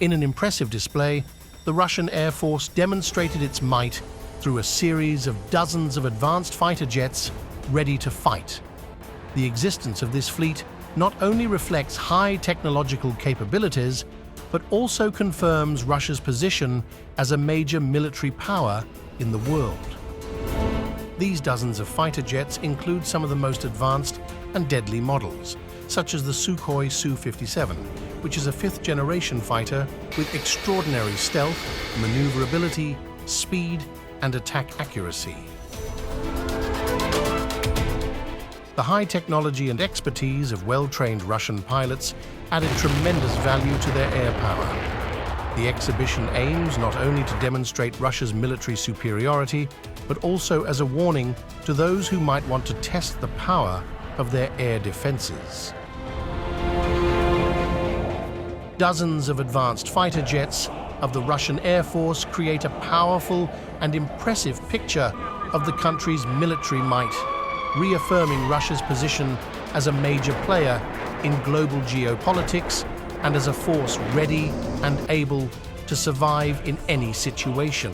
In an impressive display, the Russian Air Force demonstrated its might through a series of dozens of advanced fighter jets ready to fight. The existence of this fleet not only reflects high technological capabilities, but also confirms Russia's position as a major military power in the world. These dozens of fighter jets include some of the most advanced and deadly models, such as the Sukhoi Su-57, which is a fifth-generation fighter with extraordinary stealth, maneuverability, speed, and attack accuracy. The high technology and expertise of well-trained Russian pilots added tremendous value to their air power. The exhibition aims not only to demonstrate Russia's military superiority, but also as a warning to those who might want to test the power of their air defenses. Dozens of advanced fighter jets of the Russian Air Force create a powerful and impressive picture of the country's military might, reaffirming Russia's position as a major player in global geopolitics and as a force ready and able to survive in any situation.